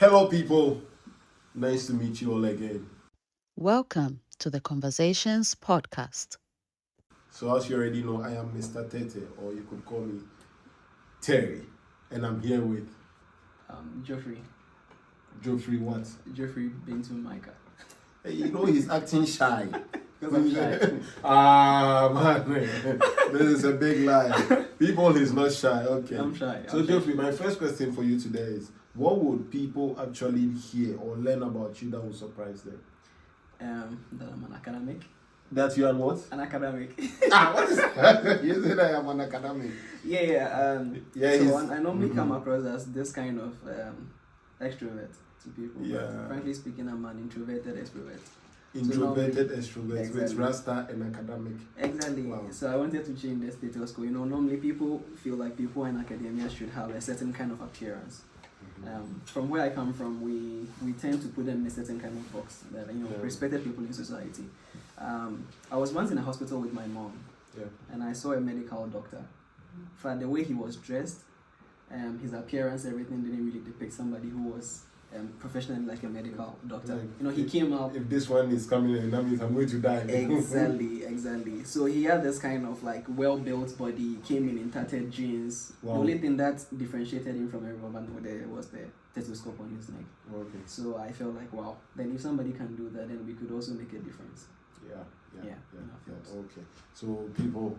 Hello, people. Nice to meet you all again. Welcome to the Conversations podcast. So, as you already know, I am Mr. Tete, or you could call me Terry, and I'm here with Geoffrey what? Bintu Micah. Hey, you know he's acting shy. Because I'm shy. Man, this is a big lie. People, he's not shy. Okay. I'm shy. So, Geoffrey, my first question for you today is: what would people actually hear or learn about you that would surprise them? That I'm an academic. That you are what? An academic. What is that? You said I am an academic. Yeah. Yeah, So I normally come across as this kind of extrovert to people. Yeah. But frankly speaking, I'm an introverted extrovert. Introverted extrovert Exactly. with Rasta and academic. Exactly. Wow. So I wanted to change the status quo. Normally people feel like people in academia should have a certain kind of appearance. From where I come from, we tend to put them in a certain kind of box that respected people in society. I was once in a hospital with my mom, and I saw a medical doctor. For the way he was dressed, his appearance, everything didn't really depict somebody who was professionally like a medical doctor. He came out. If this one is coming in, that means I'm going to die. Exactly. So he had this kind of like well-built body, came in tattered jeans. Wow. The only thing that differentiated him from everyone was the stethoscope on his neck. Okay. So I felt like, wow, then if somebody can do that, then we could also make a difference. Yeah. Okay. So people,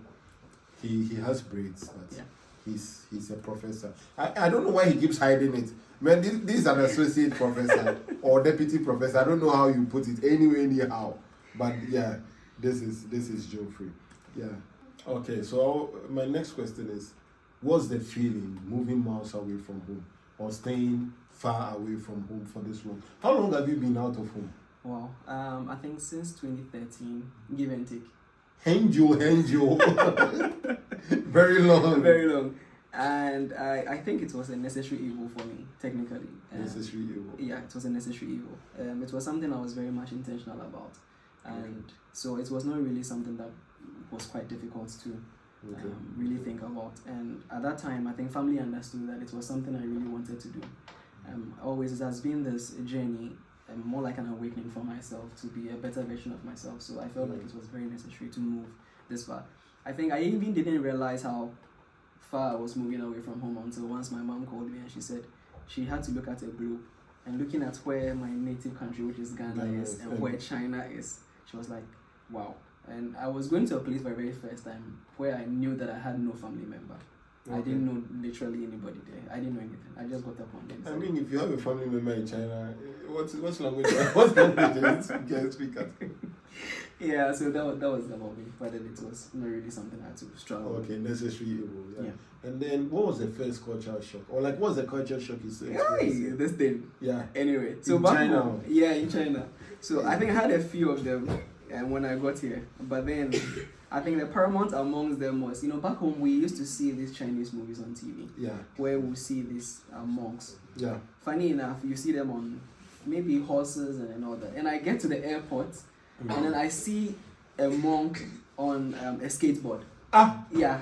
he has braids, but he's a professor. I don't know why he keeps hiding it. Man, this is an associate professor or deputy professor. I don't know how you put it. Anyway, anyhow. But yeah, this is Geoffrey. Yeah. Okay. So my next question is, what's the feeling moving miles away from home or staying far away from home for this long? How long have you been out of home? Wow. I think since 2013, give and take. Henjo. Very long. Very long. And I think it was a necessary evil for me, technically. Necessary evil. Yeah, it was a necessary evil. It was something I was very much intentional about. And so it was not really something that was quite difficult to really think about. And at that time, I think family understood that it was something I really wanted to do. Always, it has been this journey, more like an awakening for myself to be a better version of myself. So I felt like it was very necessary to move this far. I think I even didn't realize how far I was moving away from home until once my mom called me and she said she had to look at a globe, and looking at where my native country, which is Ghana, is and where China is, she was like, wow. And I was going to a place for the very first time where I knew that I had no family member. I didn't know literally anybody there. I didn't know anything. I just got up one day. I mean, if you have a family member in China, what language? What language can you speak at? Yeah, so that was about me. But then it was not really something I had to struggle with. Okay, necessary evil. Yeah. Yeah. And then, what was the first cultural shock, or like, what was the cultural shock you said? This thing. Yeah. Anyway, so in back China. home, in China. So I think I had a few of them, when I got here. But then I think the paramount amongst them was, back home we used to see these Chinese movies on TV. Yeah. Where we see these monks. Yeah. Funny enough, you see them on maybe horses and all that. And I get to the airport, and then I see a monk on a skateboard. Yeah.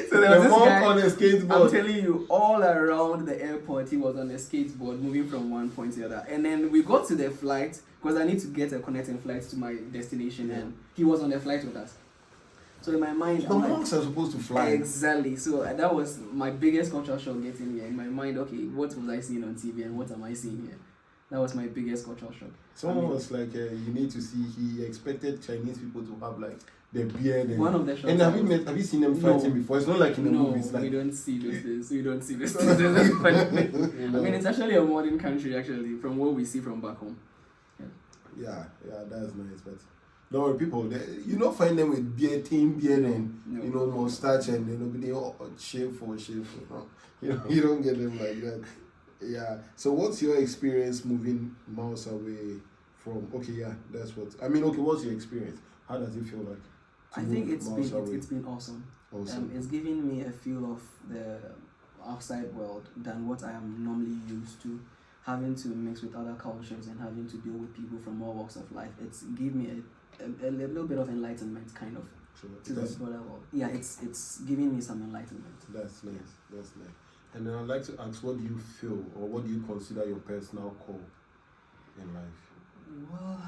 So there was this monk guy on a skateboard. I'm telling you, all around the airport, he was on a skateboard moving from one point to the other. And then we got to the flight, because I need to get a connecting flight to my destination, and he was on the flight with us. So in my mind, the monks are supposed to fly. Exactly. So that was my biggest cultural shock getting here. In my mind, okay, what was I seeing on TV and what am I seeing here? That was my biggest cultural shock. Someone was like, you need to see, he expected Chinese people to have like the beard. And one of the shots. And have you seen them fighting before? It's not like in the movies. Like, we don't see those things. We don't see those things. I mean, it's actually a modern country, actually, from what we see from back home. Yeah, that's nice. But no, people, you don't find them with thin beard and mustache and they all shameful. No. You don't get them like that. Yeah. So what's your experience moving miles away from? Okay, yeah, that's what I mean. Okay, what's your experience? How does it feel like? I think it's been awesome. It's giving me a feel of the outside world than what I am normally used to. Having to mix with other cultures and having to deal with people from all walks of life, it's given me a little bit of enlightenment, kind of. So to this broader world. Yeah, it's giving me some enlightenment. That's nice. And then I'd like to ask, what do you feel or what do you consider your personal call in life? Well,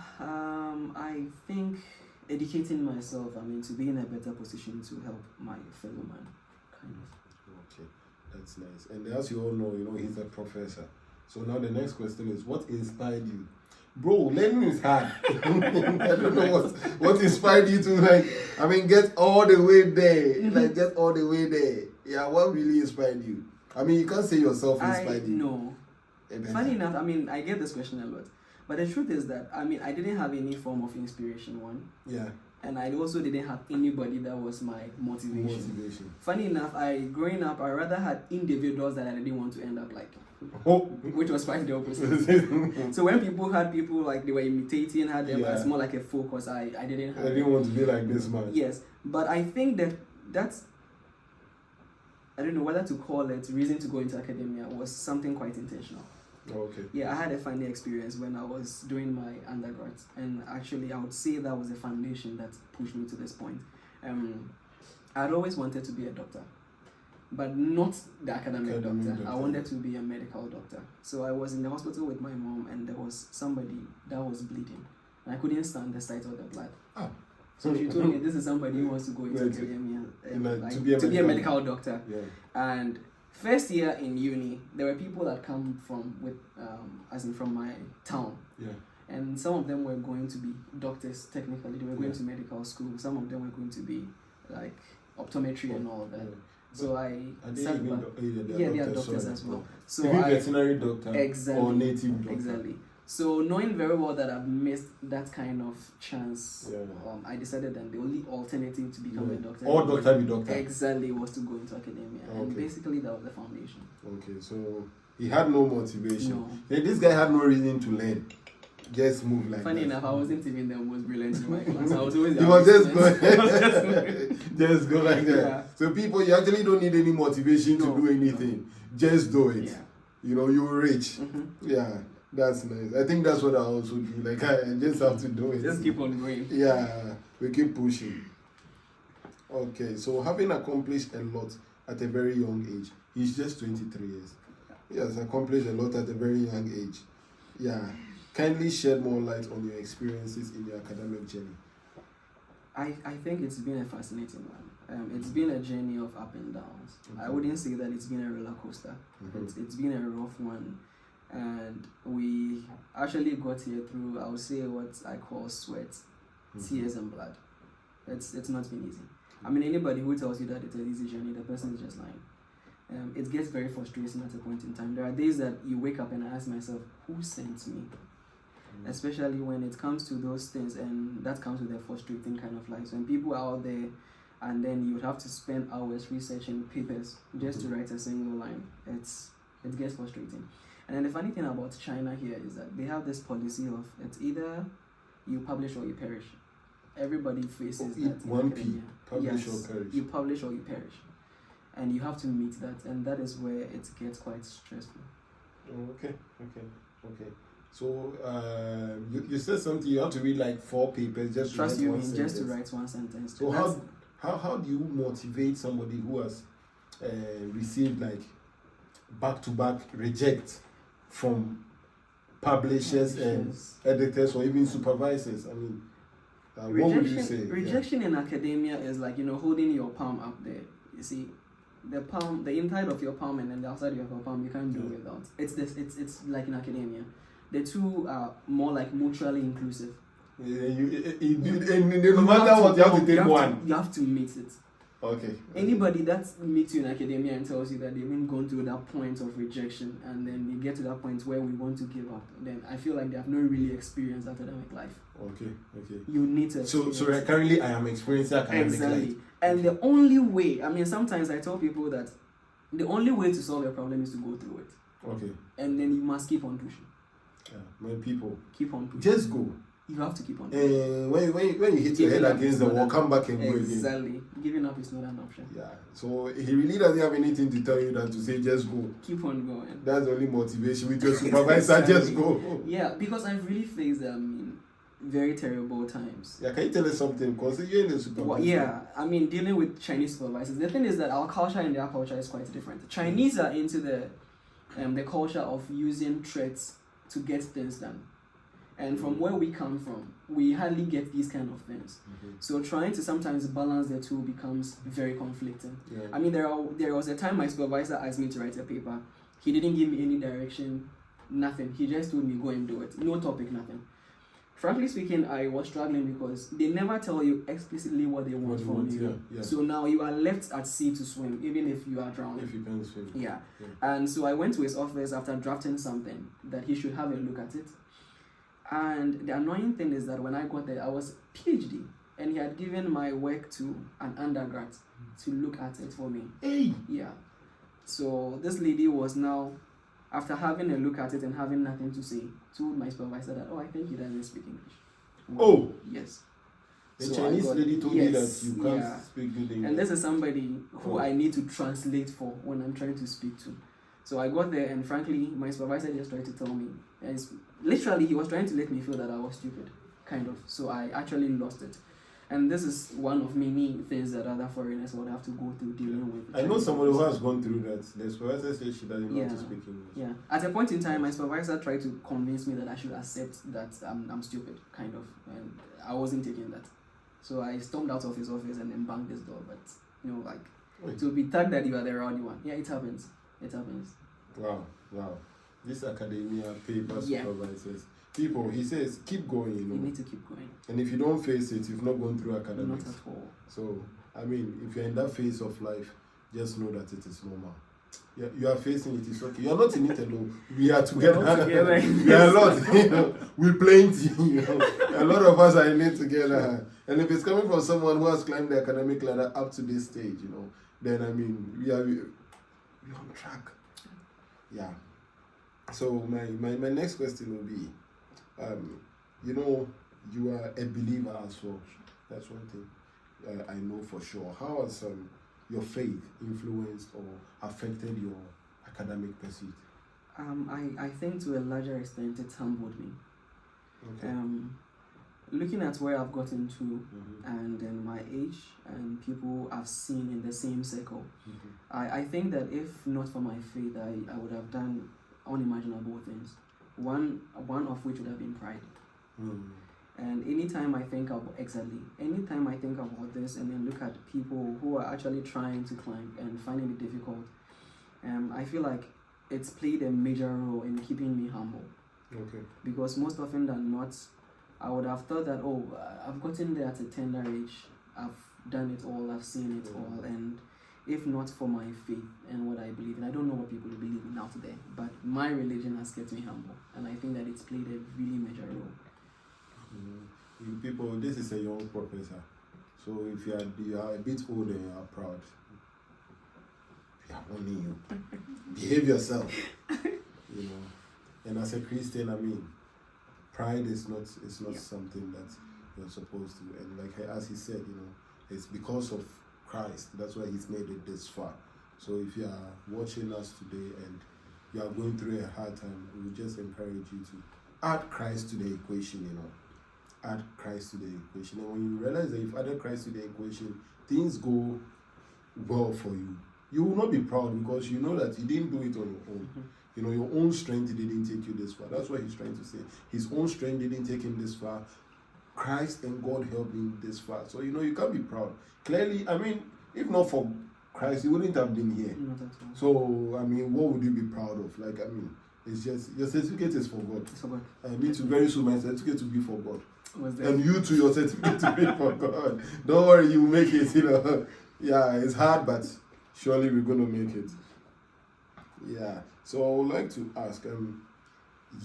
I think educating myself, to be in a better position to help my fellow man, kind of. Okay, that's nice. And as you all know, he's a professor. So now the next question is, what inspired you? Bro, learning is hard. I don't know what inspired you to get all the way there. Get all the way there. Yeah, what really inspired you? You can't say yourself inspired you. No. Funny enough, I get this question a lot. But the truth is that, I didn't have any form of inspiration, one. Yeah. And I also didn't have anybody that was my motivation. Funny enough, growing up, I rather had individuals that I didn't want to end up like. Which was quite the opposite. So when people had people like they were imitating, had them as more like a focus, I didn't have. I didn't want to be like this man. Yes. But I think that's, I don't know whether to call it reason to go into academia, was something quite intentional. Okay. Yeah, I had a funny experience when I was doing my undergrad, and actually I would say that was the foundation that pushed me to this point. I'd always wanted to be a doctor, but not the academic doctor. I wanted to be a medical doctor. So I was in the hospital with my mom, and there was somebody that was bleeding, and I couldn't stand the sight of the blood. So she told me, this is somebody who wants to go into academia, to be a medical doctor. Yeah. And first year in uni, there were people that come from from my town. Yeah. And some of them were going to be doctors technically. They were going to medical school. Some of them were going to be like optometry and all that. Yeah. So they are doctors as well. So veterinary doctor or native doctor. Exactly. So knowing very well that I've missed that kind of chance, I decided that the only alternative to become a doctor, or doctor be doctor, exactly, was to go into academia. Okay. And basically that was the foundation. Okay, so he had no motivation. No. This guy had no reason to learn. Just move like Funny that. enough, I wasn't even the most brilliant in my class. I was always you was just go like that. Yeah. So people, you actually don't need any motivation to do anything. Just do it. Yeah. You're rich. Mm-hmm. Yeah. That's nice. I think that's what I also do. I just have to do it. Just keep on going. Yeah, we keep pushing. Okay, so having accomplished a lot at a very young age, he's just 23 years. He has accomplished a lot at a very young age. Yeah. Kindly shed more light on your experiences in your academic journey. I think it's been a fascinating one. It's been a journey of up and downs. Okay. I wouldn't say that it's been a roller coaster. Mm-hmm. It's been a rough one. And we actually got here through, I would say, what I call sweat, tears and blood. It's not been easy. Anybody who tells you that it's an easy journey, the person is just lying. It gets very frustrating at a point in time. There are days that you wake up and I ask myself, who sent me? Especially when it comes to those things, and that comes with a frustrating kind of life. When people are out there and then you would have to spend hours researching papers just to write a single line, it gets frustrating. And then the funny thing about China here is that they have this policy of it's either you publish or you perish. Everybody faces that. One P, publish or perish. You publish or you perish. And you have to meet that, and that is where it gets quite stressful. Okay. So you said something, you have to read like 4 papers just to write one sentence. So how do you motivate somebody who has received like back-to-back reject from publishers and editors or even supervisors? What would you say? Rejection in academia is like, holding your palm up there. You see, the palm, the inside of your palm and then the outside of your palm, you can't do without. It's like in academia. The two are more like mutually inclusive. No matter what, you have to take one. You have to meet it. Okay. Anybody that meets you in academia and tells you that they've been gone through that point of rejection and then you get to that point where we want to give up, then I feel like they have not really experienced academic life. Okay. You need to So currently I am experiencing academic life. And the only way, sometimes I tell people that the only way to solve a problem is to go through it. Okay. And then you must keep on pushing. Yeah, when people keep on pushing. Just go. You have to keep on. When you hit your head against the wall, come back and go again. Exactly. Giving up is not an option. Yeah. So he really doesn't have anything to tell you than to say just go. Keep on going. That's the only motivation with your supervisor. Just go. Yeah, because I've really faced very terrible times. Yeah, can you tell us something? Because you're in the supervisor. Well, yeah, I mean, dealing with Chinese supervisors. The thing is that our culture and their culture is quite different. The Chinese are into the culture of using threats to get things done. And from where we come from, we hardly get these kind of things. So trying to sometimes balance the two becomes very conflicting. Yeah. I mean, there was a time my supervisor asked me to write a paper. He didn't give me any direction, nothing. He just told me, go and do it. No topic, nothing. Frankly speaking, I was struggling because they never tell you explicitly what they want from you. Yeah. So now you are left at sea to swim, even if you are drowning. If you can swim. Yeah. And so I went to his office after drafting something that he should have a look at it. And the annoying thing is that when I got there, I was PhD, and he had given my work to an undergrad to look at it for me. Hey! Yeah. So this lady was now, after having a look at it and having nothing to say, told my supervisor that, I think he doesn't speak English. Oh! Yes. The Chinese lady told you that you can't speak good English. And this is somebody who I need to translate for when I'm trying to speak to. So I got there, and frankly, my supervisor just tried to tell me. And literally, he was trying to let me feel that I was stupid, kind of. So I actually lost it. And this is one of many things that other foreigners would have to go through dealing with. I know somebody who has gone through that. The supervisor said she doesn't know how to speak English. Yeah. At a point in time, my supervisor tried to convince me that I should accept that I'm stupid, kind of. And I wasn't taking that. So I stormed out of his office and then banged his door. But, to be tagged that you are the rowdy one. Yeah, it happens. It happens. Wow. This academia paper supervisors. People, he says, keep going, You need to keep going. And if you don't face it, you've not gone through academics. Not at all. So, I mean, if you're in that phase of life, just know that it is normal. You are facing it, it's okay. You're not in it alone. We are together. We are a lot, We're plenty, A lot of us are in it together. And if it's coming from someone who has climbed the academic ladder up to this stage, then, I mean, we're on track. Yeah. So my next question will be, you are a believer as well. That's one thing I know for sure. How has your faith influenced or affected your academic pursuit? I think to a larger extent it humbled me. Okay. Looking at where I've gotten to and then my age and people I've seen in the same circle, I think that if not for my faith, I would have done unimaginable things. One of which would have been pride. And anytime I think about this and then look at people who are actually trying to climb and finding it difficult, I feel like it's played a major role in keeping me humble. Okay. Because most often than not, I would have thought that, I've gotten there at a tender age, I've done it all, I've seen it all, and if not for my faith and what I believe in, I don't know what people believe in out there, but my religion has kept me humble, and I think that it's played a really major role. People, this is a young professor, so if you are a bit older, you are proud. We are only you. Behave yourself, And as a Christian, I mean, pride is not something that you're supposed to. And like as he said, it's because of Christ. That's why he's made it this far. So if you are watching us today and you are going through a hard time, we would just encourage you to add Christ to the equation, Add Christ to the equation. And when you realize that you've added Christ to the equation, things go well for you. You will not be proud because you know that you didn't do it on your own. Your own strength didn't take you this far. That's what he's trying to say. His own strength didn't take him this far. Christ and God helped him this far. So, you can't be proud. Clearly, I mean, if not for Christ, you wouldn't have been here. Not at all. So, I mean, what would you be proud of? It's just, your certificate is for God. It's for God. Me too, very soon, my certificate to be for God. that? And you too, your certificate to be for God. Don't worry, you make it, Yeah, it's hard, but surely we're going to make it. Yeah. So I would like to ask,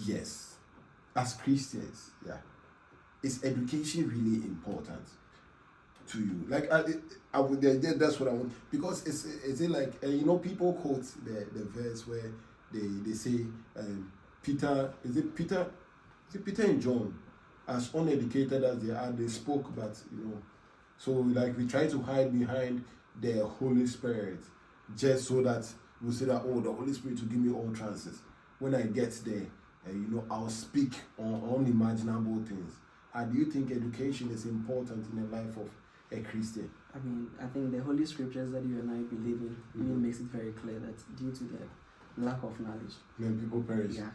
yes, as Christians, is education really important to you? I would. That's what I want, because it's like people quote the verse where they say Peter and John, as uneducated as they are, they spoke, but so we try to hide behind the Holy Spirit just so that we'll say that, the Holy Spirit will give me all chances. When I get there, I'll speak on unimaginable things. do you think education is important in the life of a Christian? I mean, I think the Holy Scriptures that you and I believe in makes it very clear that due to the lack of knowledge, then people perish. Yeah.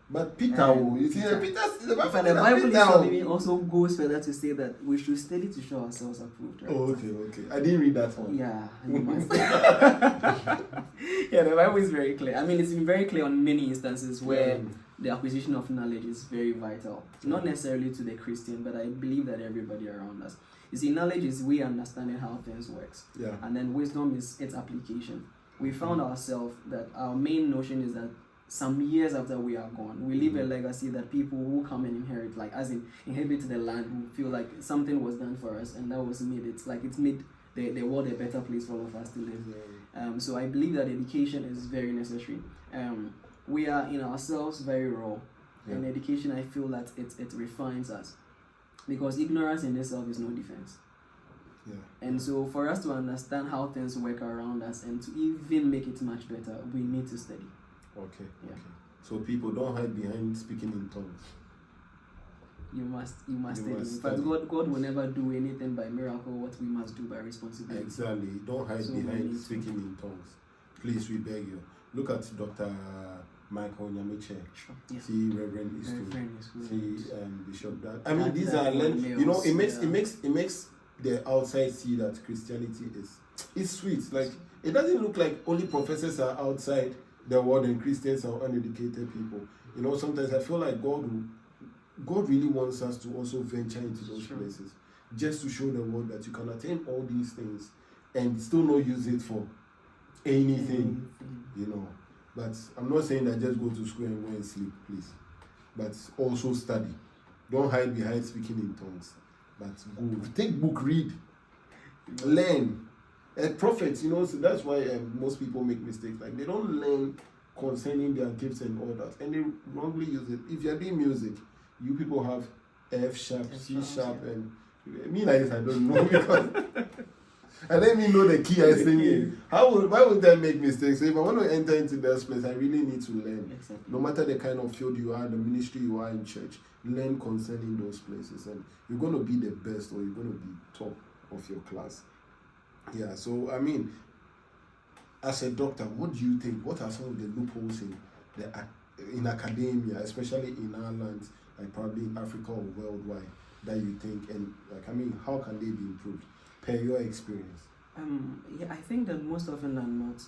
But Peter, you see, the Bible also goes further to say that we should study to show ourselves approved. Right? Oh, okay. I didn't read that one. Yeah, you must. Yeah, the Bible is very clear. I mean, it's been very clear on many instances where the acquisition of knowledge is very vital. Not necessarily to the Christian, but I believe that everybody around us. You see, knowledge is we understanding how things works. Yeah. And then wisdom is its application. We found ourselves that our main notion is that some years after we are gone, we leave a legacy that people who come and inherit, like as in inhabit the land, who feel like something was done for us and that was made. It's like it's made the world a better place for all of us to live. So I believe that education is very necessary. We are in ourselves very raw, and education, I feel that it refines us, because ignorance in itself is no defense. Yeah. And so for us to understand how things work around us and to even make it much better, we need to study. Okay. So people don't hide behind speaking in tongues. You must study. In fact, God will never do anything by miracle. What we must do by responsibility. Exactly. Don't hide behind speaking in tongues. Please, we beg you. Look at Dr. Michael Nyamiche. Sure. Yeah. See Reverend Istu. See Bishop Dad. I mean, these are it makes the outside see that Christianity is sweet. Like, it doesn't look like only professors are outside the world and Christians are uneducated people. You know, sometimes I feel like God really wants us to also venture into those places, just to show the world that you can attain all these things and still not use it for anything, you know. But I'm not saying that just go to school and go and sleep, please. But also study. Don't hide behind speaking in tongues. But go, take book, read, learn. Prophets, you know, so that's why most people make mistakes. Like, they don't learn concerning their gifts and all that, and they wrongly use it. If you're doing music, you people have F sharp, C sharp, and me like this, I don't know, because I don't even know the key I sing in. Why would I make mistakes? So if I want to enter into that place, I really need to learn. Exactly. No matter the kind of field you are, the ministry you are in church, learn concerning those places, and you're going to be the best, or you're going to be top of your class. Yeah, so I mean, as a doctor, what do you think? What are some of the loopholes in academia, especially in our lands, like probably in Africa or worldwide, that you think, and like, I mean, how can they be improved per your experience? I think that most often than not,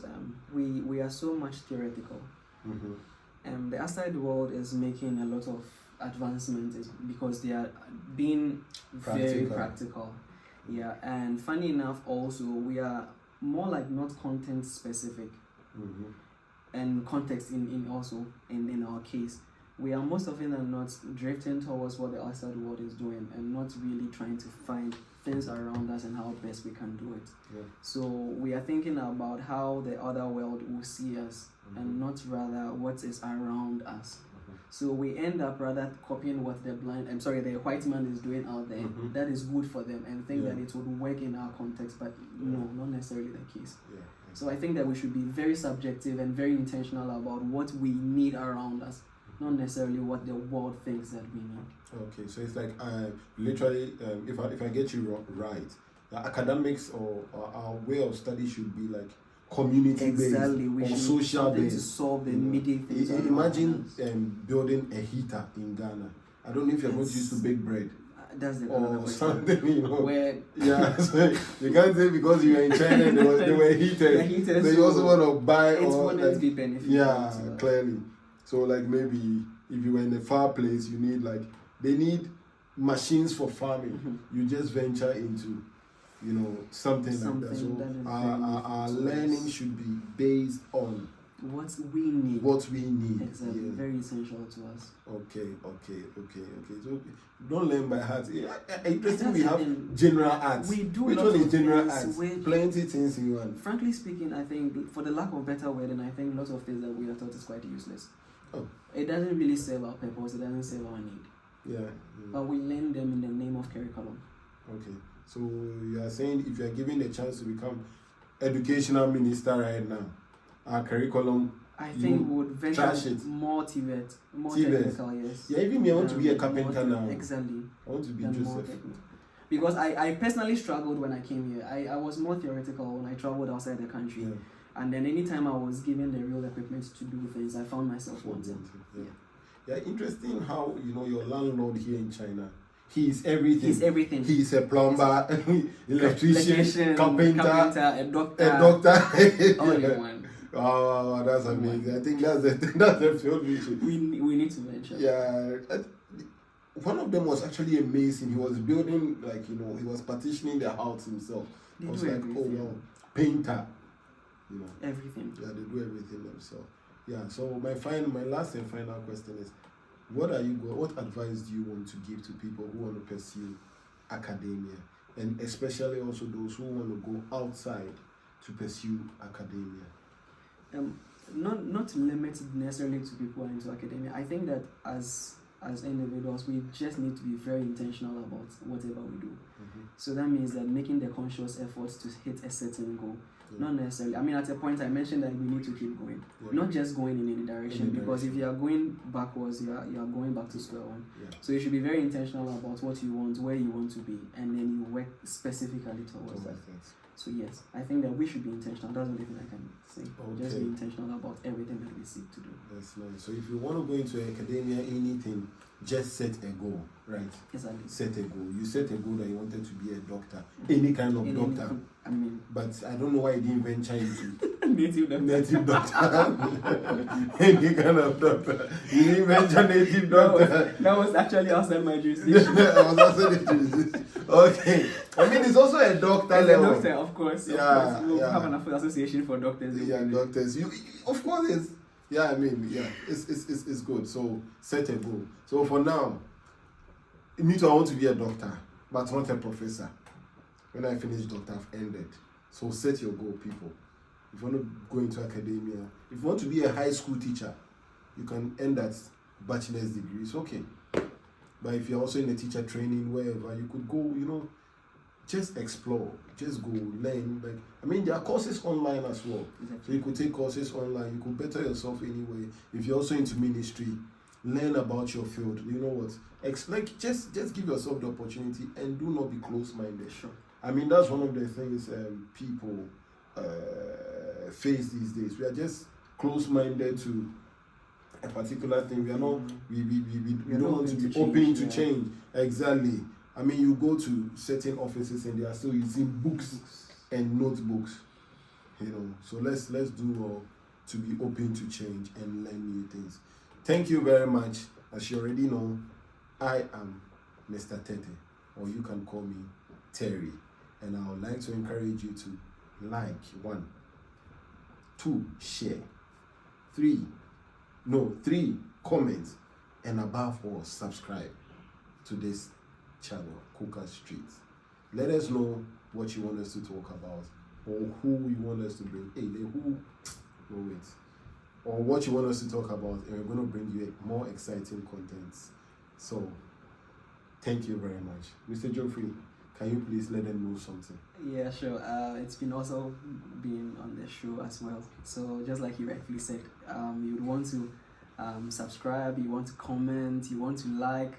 we are so much theoretical. The outside world is making a lot of advancements because they are being very practical. Yeah, and funny enough, also we are more like not content specific, and context in our case, we are most often than not drifting towards what the outside world is doing and not really trying to find things around us and how best we can do it. Yeah. So we are thinking about how the other world will see us, and not rather what is around us. So we end up rather copying what the white man is doing out there. That is good for them, and think that it would work in our context, but no, not necessarily the case. Yeah. So I think that we should be very subjective and very intentional about what we need around us, not necessarily what the world thinks that we need. Okay, so it's like literally, if I get you right, the academics or our way of study should be like community-based or social-based. To solve the immediate things. Imagine building a heater in Ghana. I don't know if you're going to use to bake bread. That's the or something, you know. Where so you can't say because you were in China and they were heated. So you also want to buy or like, be beneficial. Yeah, clearly. So like maybe if you were in a far place, you need they need machines for farming. You just venture into, you know, something like that. So our learning should be based on what we need. Yeah. Exactly. Very essential to us. Okay. So don't learn by heart. Interesting. We have general arts. We do. Which one is general arts? Plenty things in one. Frankly speaking, I think, for the lack of better wording, I think lots of things that we are taught is quite useless. Oh. It doesn't really serve our purpose. It doesn't serve our need. Yeah. But we learn them in the name of curriculum. Okay. So you are saying if you are given a chance to become educational minister right now, our curriculum I think we would venture more Tibet, more technical, yes. Yeah, even me, I want to be a carpenter now. Exactly. I want to be Joseph. Because I personally struggled when I came here. I was more theoretical when I traveled outside the country. Yeah. And then anytime I was given the real equipment to do things, I found myself wanting. Yeah, interesting how, your landlord here in China, he is everything. He's everything. He's a plumber, electrician, carpenter, a doctor. All in one. Oh, that's amazing. I think that's the field mission. We need to venture. Yeah. One of them was actually amazing. He was building, he was partitioning the house himself. I was like, oh wow, painter. Everything. Yeah, they do everything themselves. Yeah. So my last and final question is, what advice do you want to give to people who want to pursue academia, and especially also those who want to go outside to pursue academia? Not to limit it necessarily to people into academia. I think that as individuals, we just need to be very intentional about whatever we do. So that means that making the conscious efforts to hit a certain goal. Not necessarily. I mean, at a point I mentioned that we need to keep going, not just going in any direction. Because if you are going backwards, you are going back to square one. Yeah. So you should be very intentional about what you want, where you want to be, and then you work specifically towards that. So yes, I think that we should be intentional. That's the only thing I can say. Okay. Just be intentional about everything that we seek to do. That's nice. So if you want to go into academia, anything, just set a goal, right? Exactly. Set a goal. You set a goal that you wanted to be a doctor, any kind of doctor. But I don't know why you didn't venture into native doctor. Any kind of doctor. You didn't venture native doctor. That was actually outside my jurisdiction. I was outside the jurisdiction. Okay. I mean, it's also a doctor level. A doctor, of course. Yeah. We'll have an association for doctors. Yeah, doctors. Of course, it's. Yeah, I mean, yeah, it's good. So set a goal. So for now, me too, I want to be a doctor, but not a professor. When I finish doctor, I've ended. So set your goal, people. If you want to go into academia, if you want to be a high school teacher, you can end that bachelor's degree. It's okay. But if you're also in a teacher training, wherever, you could go, just explore, just go learn. There are courses online as well. Exactly. So you could take courses online. You could better yourself anyway. If you're also into ministry, learn about your field. You know what? Just give yourself the opportunity and do not be close-minded. Sure. That's one of the things people face these days. We are just close-minded to a particular thing. We are not. We don't want to be open to change. Exactly. You go to certain offices and they are still using books and notebooks. So let's do all to be open to change and learn new things. Thank you very much. As you already know, I am Mr. Tete, or you can call me Terry. And I would like to encourage you to like, 1, 2, share, 3, comment, and above all, subscribe to this channel, KoKaz Treatz. Let us know what you want us to talk about, or who you want us to bring. Or what you want us to talk about, and we're going to bring you more exciting contents. So, thank you very much. Mr. Geoffrey, can you please let them know something? Yeah, sure. It's been also being on the show as well. So, just like you rightfully said, you would want to subscribe, you want to comment, you want to like.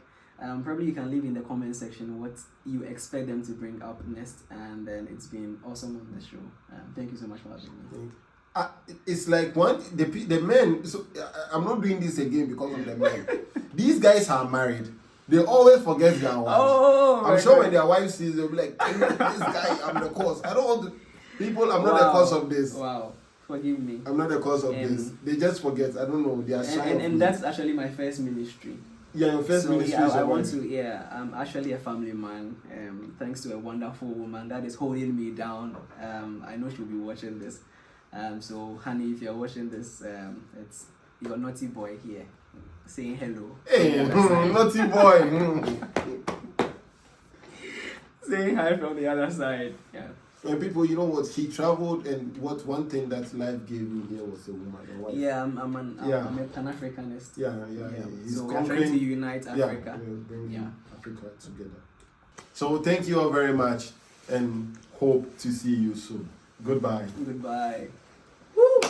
Probably you can leave in the comment section what you expect them to bring up next, and then it's been awesome on the show. Thank you so much for having me. It's like the men. So I'm not doing this again because of the men. These guys are married. They always forget their wives. I'm sure when their wife sees, they'll be like, "This guy, I'm the cause. I don't want to." People, I'm not the cause of this. Wow. Forgive me. I'm not the cause of this. They just forget. I don't know. They are shy. And that's actually my first ministry. Yeah, your first ministry. I'm actually a family man. Thanks to a wonderful woman that is holding me down. I know she'll be watching this. So, honey, if you're watching this, it's your naughty boy here saying hello. Hey, naughty boy. Saying hi from the other side. Yeah. And people, you know what? He traveled, and one thing that life gave me here was a woman, a wife. Yeah, I'm a Pan-Africanist. Yeah. So we're trying to unite Africa. Yeah, Africa together. So thank you all very much, and hope to see you soon. Goodbye. Goodbye. Woo!